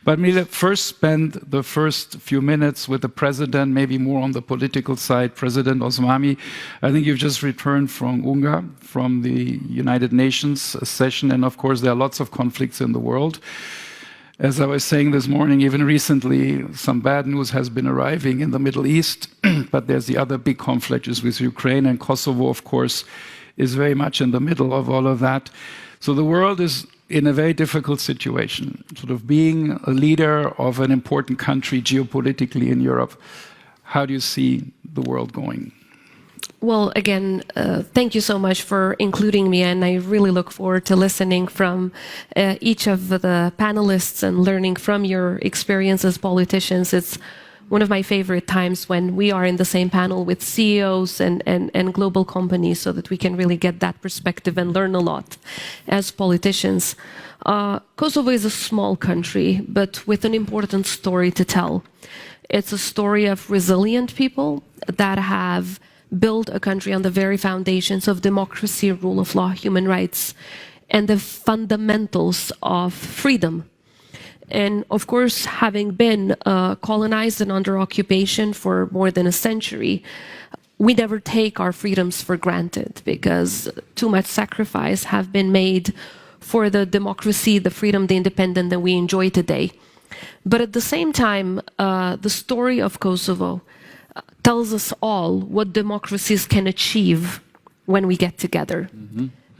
But me first spend the first few minutes with the president, maybe more on the political side, President Osmani. I think you've just returned from UNGA, from the United Nations session, and of course there are lots of conflicts in the world. As I was saying this morning, even recently, some bad news has been arriving in the Middle East, but there's the other big conflict is with Ukraine, and Kosovo, of course, is very much in the middle of all of that. So the world is in a very difficult situation, sort of being a leader of an important country geopolitically in Europe. How do you see the world going? Well, again, thank you so much for including me, and I really look forward to listening from each of the panelists and learning from your experience as politicians. It's one of my favorite times when we are in the same panel with CEOs and global companies so that we can really get that perspective and learn a lot as politicians. Kosovo is a small country, but with an important story to tell. It's a story of resilient people that have built a country on the very foundations of democracy, rule of law, human rights, and the fundamentals of freedom. And of course, having been colonized and under occupation for more than a century, we never take our freedoms for granted because too much sacrifice have been made for the democracy, the freedom, the independence that we enjoy today. But at the same time, the story of Kosovo tells us all what democracies can achieve when we get together.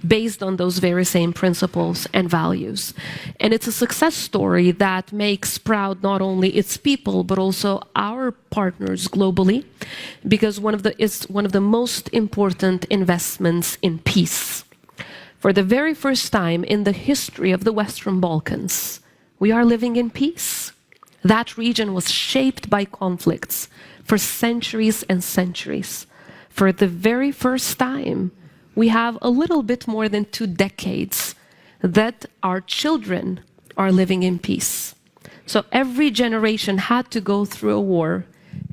Based on those very same principles and values. And it's a success story that makes proud not only its people, but also our partners globally, because it's one of the most important investments in peace. For the very first time in the history of the Western Balkans, we are living in peace. That region was shaped by conflicts for centuries and centuries. For the very first time, we have a little bit more than 2 decades that our children are living in peace. So every generation had to go through a war,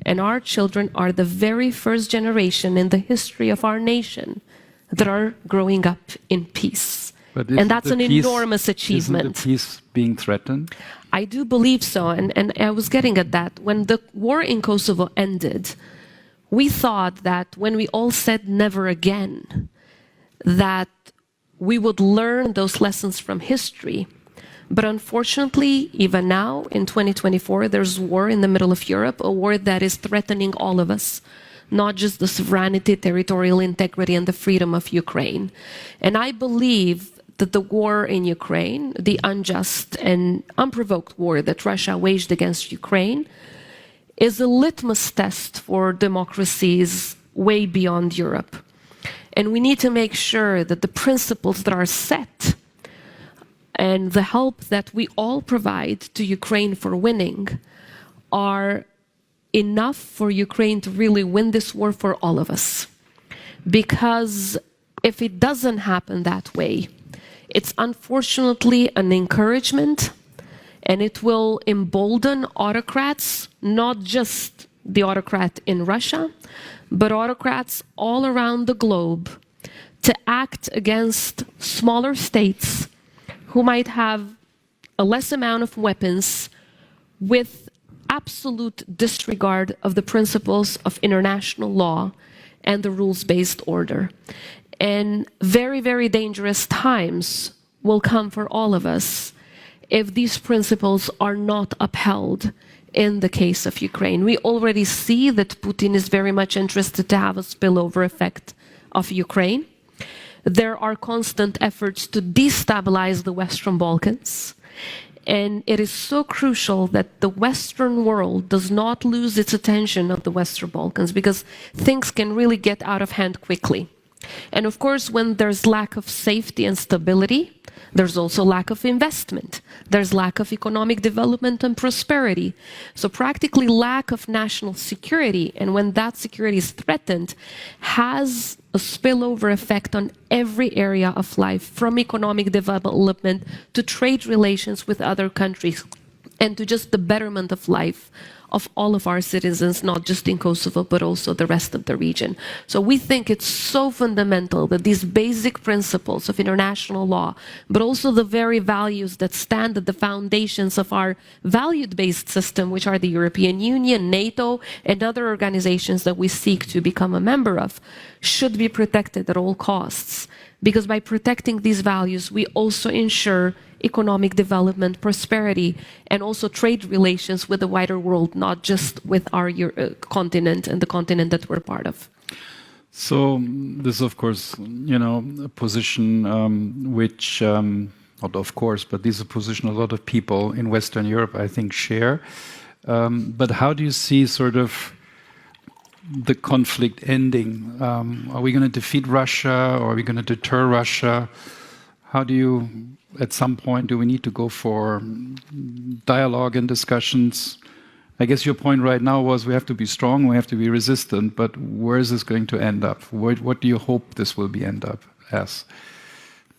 and our children are the very first generation in the history of our nation that are growing up in peace. And that's an enormous achievement. Isn't the peace being threatened? I do believe so, and I was getting at that. When the war in Kosovo ended, we thought that when we all said never again, that we would learn those lessons from history. But unfortunately, even now, in 2024, there's war in the middle of Europe, a war that is threatening all of us, not just the sovereignty, territorial integrity, and the freedom of Ukraine. And I believe that the war in Ukraine, the unjust and unprovoked war that Russia waged against Ukraine, is a litmus test for democracies way beyond Europe. And we need to make sure that the principles that are set and the help that we all provide to Ukraine for winning are enough for Ukraine to really win this war for all of us. Because if it doesn't happen that way, it's unfortunately an encouragement, and it will embolden autocrats, not just the autocrat in Russia, but autocrats all around the globe, to act against smaller states who might have a less amount of weapons with absolute disregard of the principles of international law and the rules-based order. And very, very dangerous times will come for all of us if these principles are not upheld in the case of Ukraine. We already see that Putin is very much interested to have a spillover effect of Ukraine. There are constant efforts to destabilize the Western Balkans. And it is so crucial that the Western world does not lose its attention of the Western Balkans, because things can really get out of hand quickly. And of course, when there's lack of safety and stability, there's also lack of investment. There's lack of economic development and prosperity. So practically lack of national security, and when that security is threatened, has a spillover effect on every area of life, from economic development to trade relations with other countries. and to just the betterment of life of all of our citizens, not just in Kosovo, but also the rest of the region. So we think it's so fundamental that these basic principles of international law, but also the very values that stand at the foundations of our value-based system, which are the European Union, NATO, and other organizations that we seek to become a member of, should be protected at all costs. Because by protecting these values, we also ensure economic development, prosperity, and also trade relations with the wider world, not just with our continent and the continent that we're part of. So this is, of course, a position which, not of course, but this is a position a lot of people in Western Europe, I think, share. But how do you see sort of the conflict ending? Are we going to defeat Russia, or are we going to deter Russia? How do you, at some point, do we need to go for dialogue and discussions? I guess your point right now was we have to be strong, we have to be resistant, but where is this going to end up? What do you hope this will be end up as?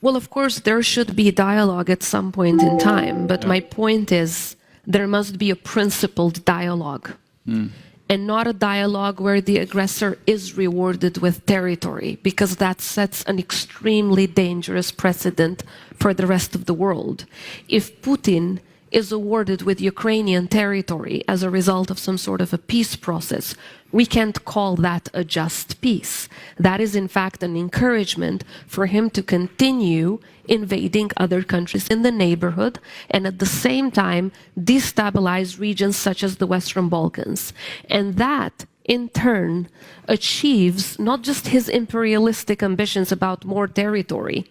Well, of course, there should be dialogue at some point in time, but my point is there must be a principled dialogue. And not a dialogue where the aggressor is rewarded with territory, because that sets an extremely dangerous precedent for the rest of the world. If Putin is awarded with Ukrainian territory as a result of some sort of a peace process, we can't call that a just peace. That is, in fact, an encouragement for him to continue invading other countries in the neighborhood and at the same time destabilize regions such as the Western Balkans. And that, in turn, achieves not just his imperialistic ambitions about more territory,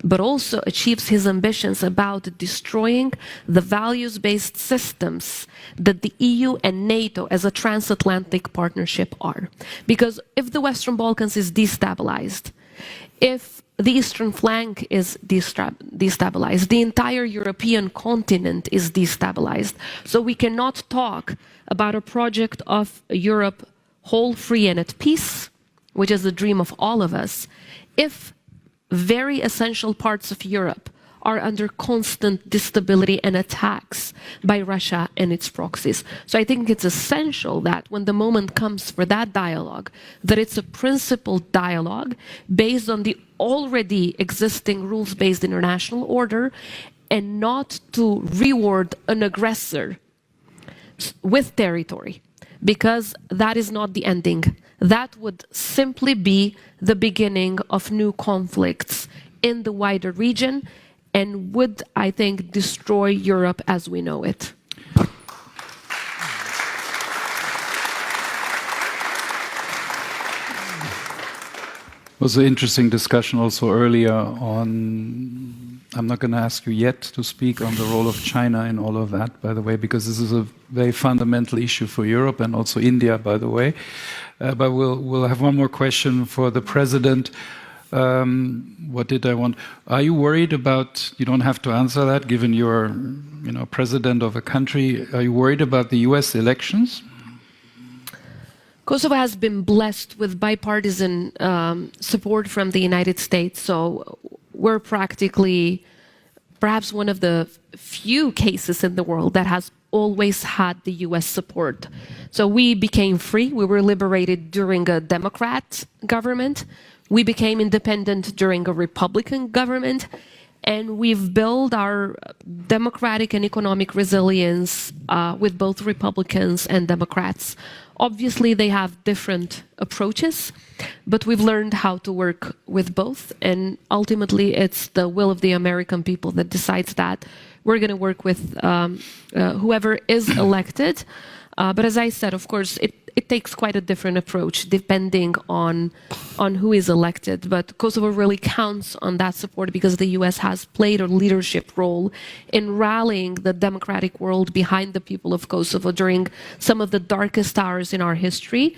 but also achieves his ambitions about destroying the values-based systems that the EU and NATO as a transatlantic partnership are. Because if the Western Balkans is destabilized, if the eastern flank is destabilized, the entire European continent is destabilized. So we cannot talk about a project of Europe whole, free, and at peace, which is the dream of all of us, if very essential parts of Europe are under constant instability and attacks by Russia and its proxies. So I think it's essential that when the moment comes for that dialogue, that it's a principled dialogue based on the already existing rules-based international order, and not to reward an aggressor with territory, because that is not the ending. That would simply be the beginning of new conflicts in the wider region and would, I think, destroy Europe as we know it. It was an interesting discussion also earlier on, I'm not going to ask you yet to speak on the role of China in all of that, by the way, because this is a very fundamental issue for Europe and also India, by the way. But we'll have one more question for the President. What did I want? Are you worried about, you don't have to answer that, given you're president of a country, are you worried about the US elections? Kosovo has been blessed with bipartisan support from the United States, so we're practically perhaps one of the few cases in the world that has always had the US support. So we became free, we were liberated during a Democrat government, we became independent during a Republican government, and we've built our democratic and economic resilience with both Republicans and Democrats. Obviously, they have different approaches, but we've learned how to work with both, and ultimately it's the will of the American people that decides that. We're going to work with whoever is elected, but as I said, of course, it takes quite a different approach depending on who is elected, but Kosovo really counts on that support because the US has played a leadership role in rallying the democratic world behind the people of Kosovo during some of the darkest hours in our history.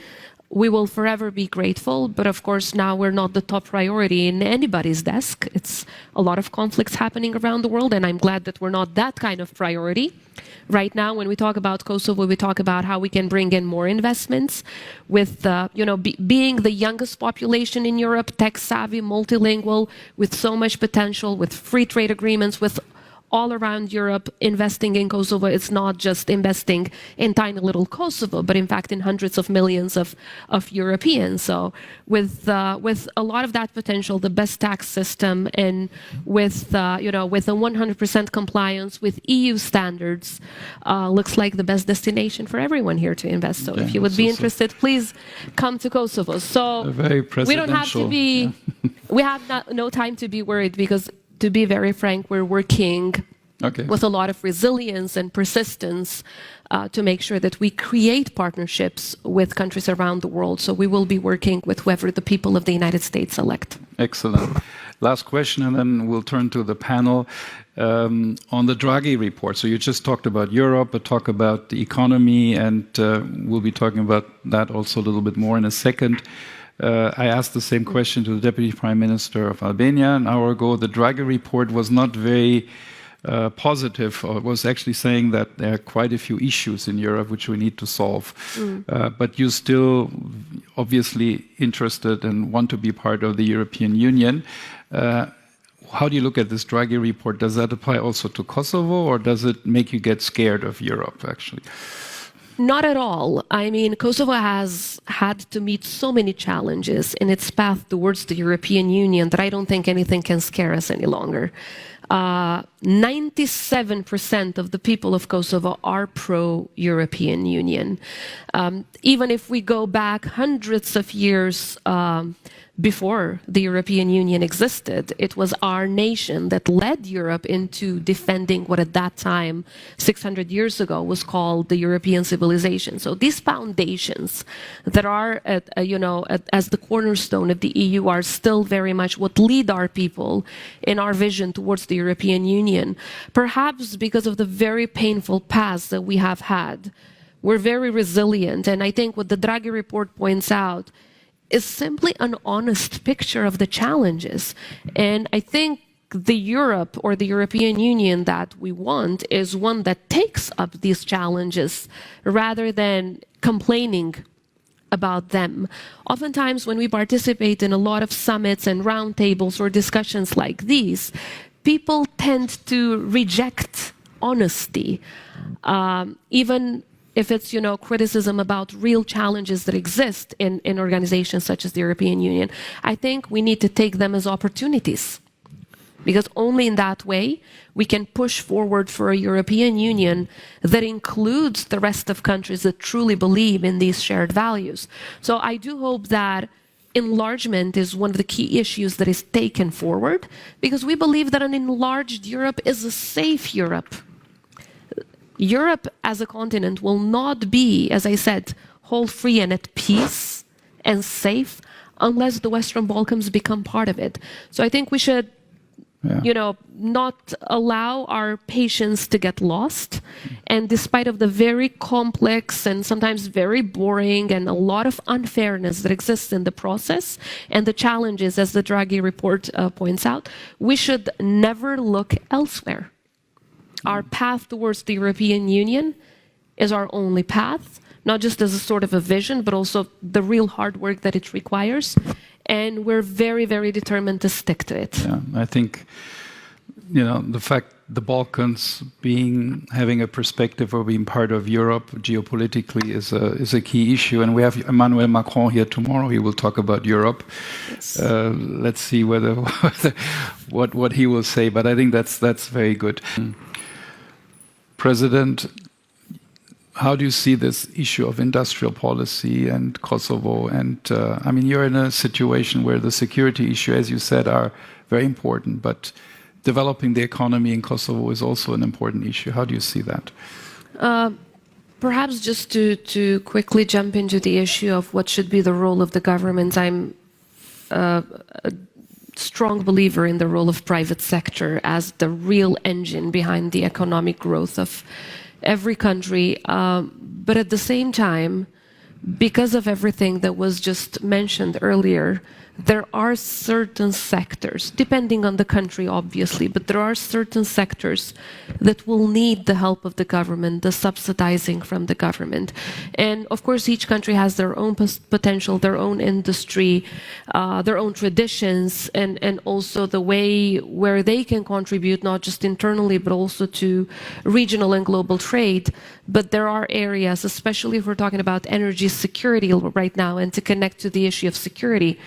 We will forever be grateful, but of course now we're not the top priority in anybody's desk. It's a lot of conflicts happening around the world, and I'm glad that we're not that kind of priority. Right now, when we talk about Kosovo, we talk about how we can bring in more investments with, being the youngest population in Europe, tech-savvy, multilingual, with so much potential, with free trade agreements, with all around Europe investing in Kosovo. It's not just investing in tiny little Kosovo, but in fact in hundreds of millions of Europeans. So with a lot of that potential, the best tax system, and with with a 100% compliance with EU standards, looks like the best destination for everyone here to invest. So if you would be interested, please come to Kosovo. So we don't have to be, we have no time to be worried, because to be very frank, we're working with a lot of resilience and persistence to make sure that we create partnerships with countries around the world. So we will be working with whoever the people of the United States select. Excellent. Last question, and then we'll turn to the panel. On the Draghi report, so you just talked about Europe, but talk about the economy, and we'll be talking about that also a little bit more in a second. I asked the same question to the Deputy Prime Minister of Albania an hour ago. The Draghi report was not very positive, or was actually saying that there are quite a few issues in Europe which we need to solve. But you're still obviously interested and want to be part of the European Union. How do you look at this Draghi report? Does that apply also to Kosovo, or does it make you get scared of Europe, actually? Not at all. I mean, Kosovo has had to meet so many challenges in its path towards the European Union that I don't think anything can scare us any longer. 97% of the people of Kosovo are pro-European Union. Even if we go back hundreds of years before the European Union existed, it was our nation that led Europe into defending what at that time, 600 years ago, was called the European civilization. So these foundations that are, as the cornerstone of the EU are still very much what lead our people in our vision towards the European Union. Perhaps because of the very painful past that we have had, we're very resilient. And I think what the Draghi report points out is simply an honest picture of the challenges. And I think the Europe, or the European Union that we want, is one that takes up these challenges rather than complaining about them. Oftentimes when we participate in a lot of summits and roundtables or discussions like these, people tend to reject honesty, even if it's, criticism about real challenges that exist in organizations such as the European Union. I think we need to take them as opportunities, because only in that way we can push forward for a European Union that includes the rest of countries that truly believe in these shared values. So I do hope that enlargement is one of the key issues that is taken forward, because we believe that an enlarged Europe is a safe Europe. Europe as a continent will not be, as I said, whole, free and at peace and safe unless the Western Balkans become part of it. So I think we should, not allow our patience to get lost. And despite of the very complex and sometimes very boring and a lot of unfairness that exists in the process and the challenges, as the Draghi report points out, we should never look elsewhere. Our path towards the European Union is our only path, not just as a sort of a vision, but also the real hard work that it requires. And we're very, very determined to stick to it. Yeah, I think, the fact the Balkans having a perspective of being part of Europe geopolitically is a key issue. And we have Emmanuel Macron here tomorrow. He will talk about Europe. Yes. Let's see what he will say. But I think that's very good. President, how do you see this issue of industrial policy and Kosovo? And you're in a situation where the security issue, as you said, are very important, but developing the economy in Kosovo is also an important issue. How do you see that? Perhaps just to quickly jump into the issue of what should be the role of the government, I'm a strong believer in the role of private sector as the real engine behind the economic growth of every country. But at the same time, because of everything that was just mentioned earlier, there are certain sectors, depending on the country, obviously, but there are certain sectors that will need the help of the government, the subsidizing from the government. And of course, each country has their own potential, their own industry, their own traditions, and also the way where they can contribute, not just internally, but also to regional and global trade. But there are areas, especially if we're talking about energy security right now, and to connect to the issue of security,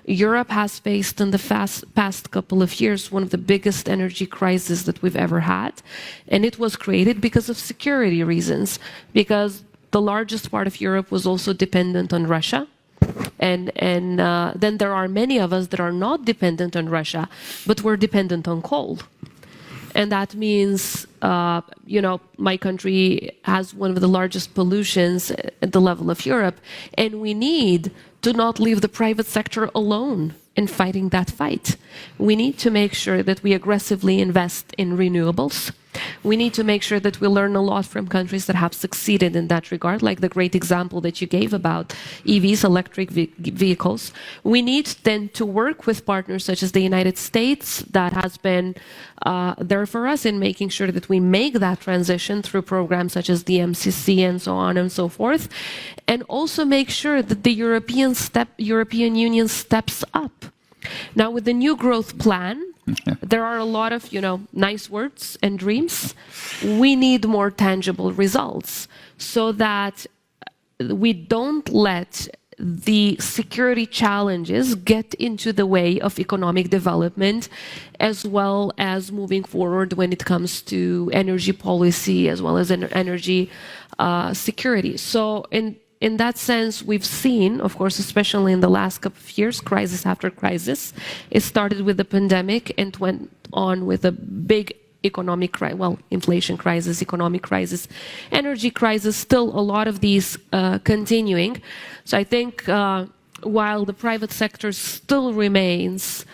Europe has faced in the past couple of years one of the biggest energy crises that we've ever had. And it was created because of security reasons, because the largest part of Europe was also dependent on Russia. And then there are many of us that are not dependent on Russia, but we're dependent on coal. And that means, my country has one of the largest pollutions at the level of Europe, and we need to not leave the private sector alone in fighting that fight. We need to make sure that we aggressively invest in renewables. We need to make sure that we learn a lot from countries that have succeeded in that regard, like the great example that you gave about EVs, electric vehicles. We need then to work with partners such as the United States that has been there for us in making sure that we make that transition through programs such as the MCC and so on and so forth, and also make sure that the European Union steps up. Now, with the new growth plan, there are a lot of, nice words and dreams. We need more tangible results so that we don't let the security challenges get into the way of economic development, as well as moving forward when it comes to energy policy, as well as energy security. So in that sense, we've seen, of course, especially in the last couple of years, crisis after crisis. It started with the pandemic and went on with a big economic inflation crisis, economic crisis, energy crisis, still a lot of these continuing. So I think while the private sector still remains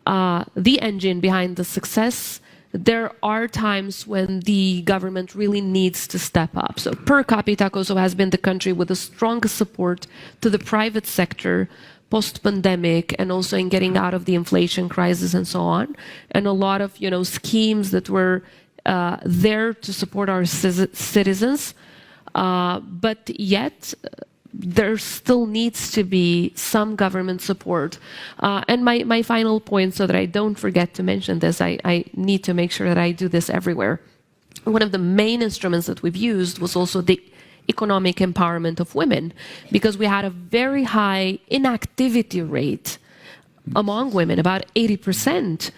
the engine behind the success, there are times when the government really needs to step up. So per capita, Kosovo has been the country with the strongest support to the private sector post-pandemic, and also in getting out of the inflation crisis and so on. And a lot of, schemes that were there to support our citizens. But yet, there still needs to be some government support. And my final point, so that I don't forget to mention this, I need to make sure that I do this everywhere. One of the main instruments that we've used was also the economic empowerment of women, because we had a very high inactivity rate among women, about 80%.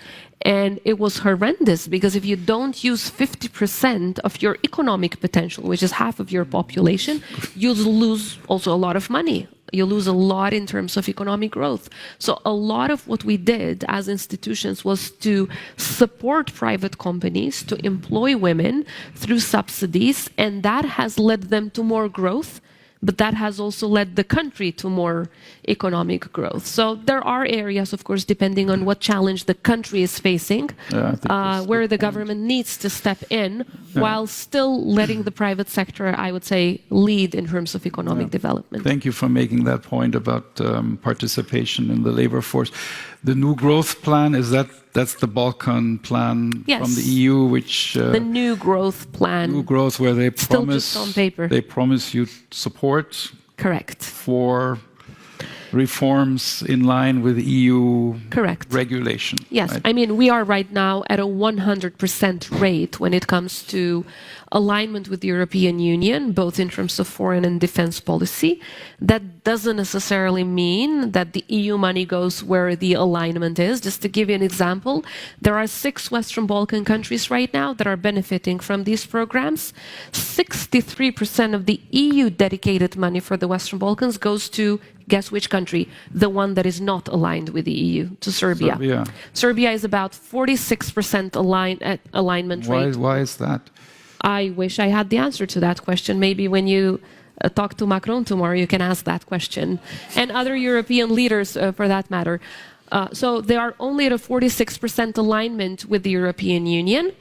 And it was horrendous, because if you don't use 50% of your economic potential, which is half of your population, you lose also a lot of money. You lose a lot in terms of economic growth. So a lot of what we did as institutions was to support private companies to employ women through subsidies, and that has led them to more growth, but that has also led the country to more economic growth. So there are areas, of course, depending on what challenge the country is facing, where the government needs to step in, while still letting the private sector, I would say, lead in terms of economic development. Thank you for making that point about participation in the labor force. The new growth plan, that's the Balkan plan from the EU, which the new growth plan. New growth, where they promise still just on paper. They promise you support. Correct. For reforms in line with EU regulation. Yes, right? I mean, we are right now at a 100% rate when it comes to alignment with the European Union, both in terms of foreign and defense policy. That doesn't necessarily mean that the EU money goes where the alignment is. Just to give you an example, there are 6 Western Balkan countries right now that are benefiting from these programs. 63% of the EU dedicated money for the Western Balkans goes to, guess which country? The one that is not aligned with the EU, to Serbia. Serbia is about 46% alignment rate. Why is that? I wish I had the answer to that question. Maybe when you talk to Macron tomorrow, you can ask that question. And other European leaders, for that matter. So they are only at a 46% alignment with the European Union.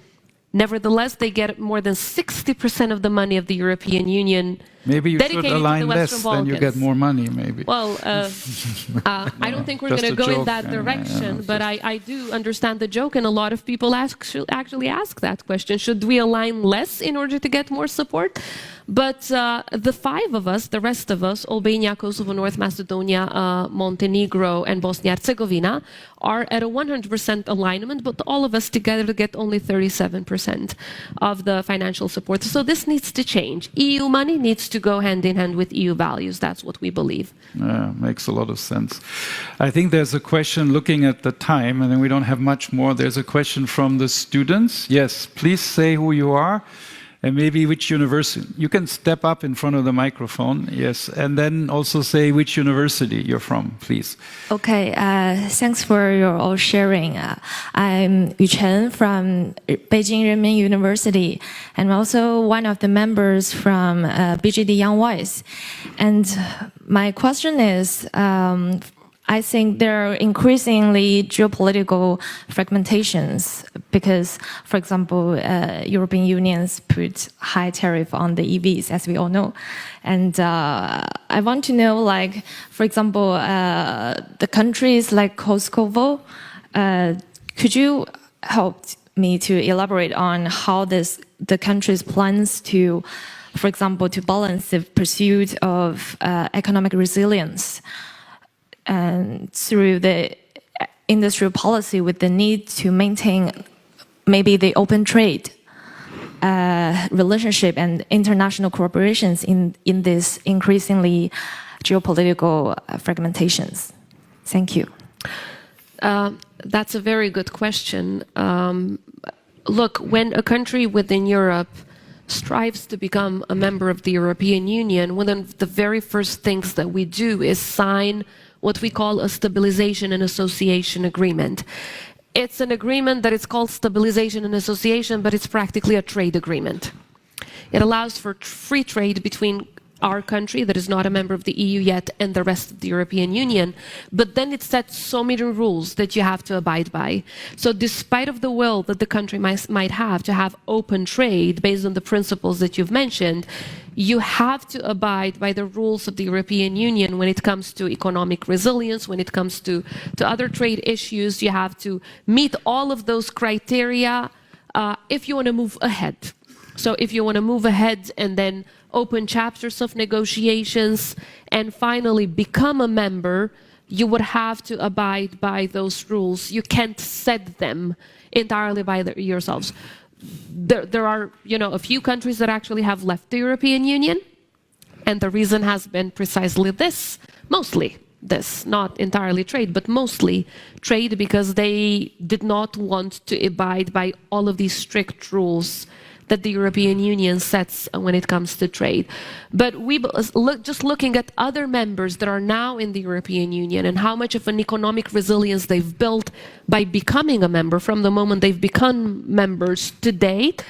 Nevertheless, they get more than 60% of the money of the European Union Maybe you should dedicated to the align Western less, then you get Balkans. more money, maybe. Well, I don't think we're Just going to a go in joke. that direction, but I do understand the joke, and a lot of people actually ask that question. Should we align less in order to get more support? But the five of us, the rest of us, Albania, Kosovo, North Macedonia, Montenegro, and Bosnia-Herzegovina, are at a 100% alignment, but all of us together get only 37% of the financial support. So this needs to change. EU money needs to go hand in hand with EU values. That's what we believe. Yeah, makes a lot of sense. I think there's a question, looking at the time, and then we don't have much more. There's a question from the students. Yes, please say who you are. And maybe which university. You can step up in front of the microphone, yes, and then also say which university you're from, please. Okay, thanks for your all sharing. I'm Yu Chen from Beijing Renmin University, and also one of the members from BGD Young Voice. And my question is, I think there are increasingly geopolitical fragmentations because, for example, European Unions put high tariff on the EVs, as we all know. And I want to know, like, for example, the countries like Kosovo, could you help me to elaborate on how the country's plans to, for example, to balance the pursuit of economic resilience and through the industrial policy with the need to maintain maybe the open trade relationship and international cooperations in this increasingly geopolitical fragmentations? Thank you. That's a very good question. Look, when a country within Europe strives to become a member of the European Union, one of the very first things that we do is sign what we call a stabilization and association agreement. It's an agreement that is called stabilization and association, but it's practically a trade agreement. It allows for free trade between our country, that is not a member of the EU yet, and the rest of the European Union. But then it sets so many rules that you have to abide by. So despite of the will that the country might have to have open trade based on the principles that you've mentioned, you have to abide by the rules of the European Union when it comes to economic resilience, when it comes to other trade issues. You have to meet all of those criteria if you want to move ahead. So if you want to move ahead and then open chapters of negotiations and finally become a member, you would have to abide by those rules. You can't set them entirely by yourselves. There are, a few countries that actually have left the European Union, and the reason has been precisely this, mostly this, not entirely trade, but mostly trade, because they did not want to abide by all of these strict rules that the European Union sets when it comes to trade. But just looking at other members that are now in the European Union and how much of an economic resilience they've built by becoming a member from the moment they've become members to date,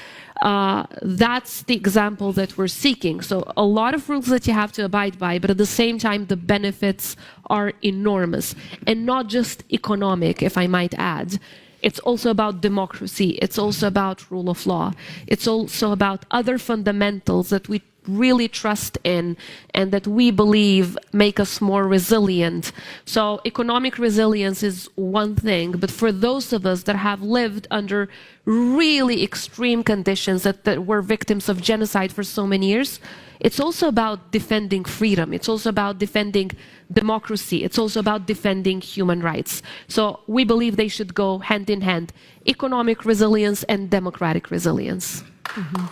that's the example that we're seeking. So a lot of rules that you have to abide by, but at the same time, the benefits are enormous. And not just economic, if I might add. It's also about democracy. It's also about rule of law. It's also about other fundamentals that we really trust in and that we believe make us more resilient. So economic resilience is one thing, but for those of us that have lived under really extreme conditions, that were victims of genocide for so many years, it's also about defending freedom. It's also about defending democracy. It's also about defending human rights. So we believe they should go hand in hand, economic resilience and democratic resilience. Mm-hmm.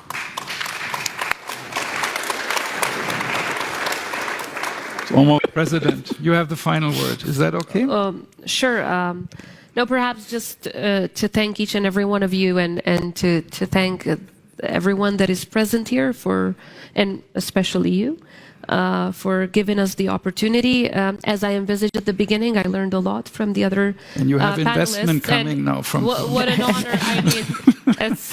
President, you have the final word. Is that okay? Sure. No, perhaps just to thank each and every one of you and to thank everyone that is present here and especially you, for giving us the opportunity. As I envisaged at the beginning, I learned a lot from the other panelists. And you have investment coming now from... What an honor. I mean, it's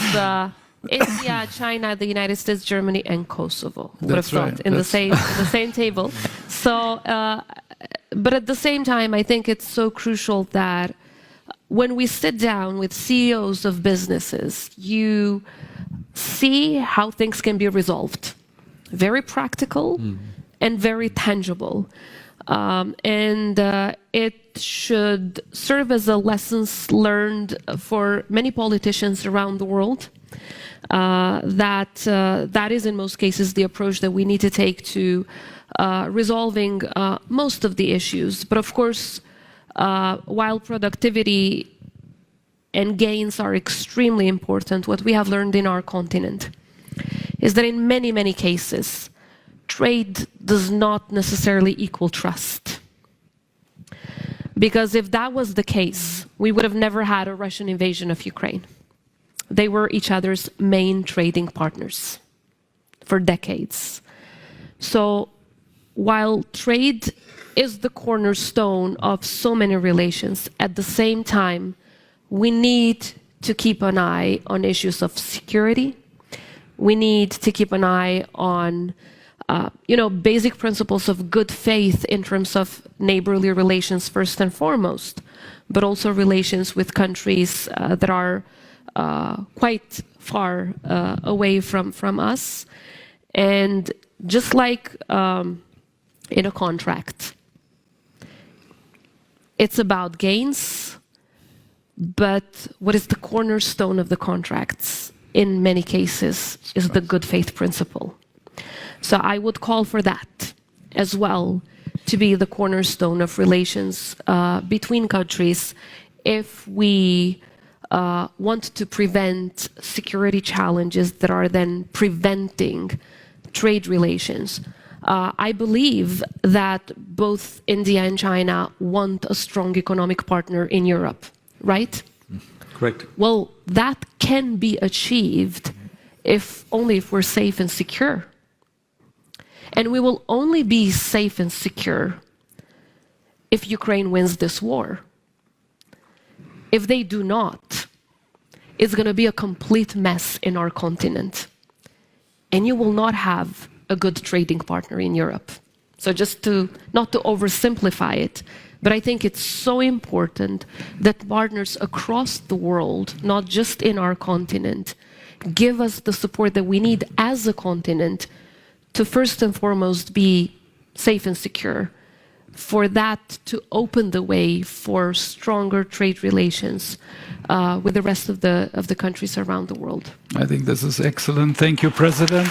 India, China, the United States, Germany, and Kosovo. Would have thought in the same table. So, but at the same time, I think it's so crucial that when we sit down with CEOs of businesses, you see how things can be resolved. very practical, and very tangible. It should serve as a lessons learned for many politicians around the world. That is, in most cases, the approach that we need to take to resolving most of the issues. But of course, while productivity and gains are extremely important, what we have learned in our continent is that in many, many cases, trade does not necessarily equal trust. Because if that was the case, we would have never had a Russian invasion of Ukraine. They were each other's main trading partners for decades. So while trade is the cornerstone of so many relations, at the same time, we need to keep an eye on issues of security. We need to keep an eye on basic principles of good faith in terms of neighborly relations first and foremost, but also relations with countries that are quite far away from us. And just like in a contract, it's about gains, but what is the cornerstone of the contracts in many cases is the good faith principle. So I would call for that as well to be the cornerstone of relations between countries if we want to prevent security challenges that are then preventing trade relations. I believe that both India and China want a strong economic partner in Europe, right? Correct. Well, that can be achieved only if we're safe and secure. And we will only be safe and secure if Ukraine wins this war. If they do not, it's going to be a complete mess in our continent. And you will not have a good trading partner in Europe. So just not to oversimplify it, but I think it's so important that partners across the world, not just in our continent, give us the support that we need as a continent to first and foremost be safe and secure, for that to open the way for stronger trade relations with the rest of the countries around the world. I think this is excellent. Thank you, President.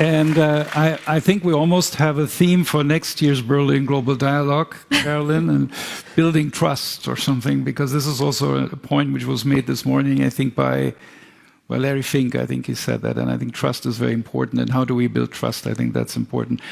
And I think we almost have a theme for next year's Berlin Global Dialogue, Carolyn, and building trust or something, because this is also a point which was made this morning, I think, by Larry Fink. I think he said that, and I think trust is very important. And how do we build trust? I think that's important.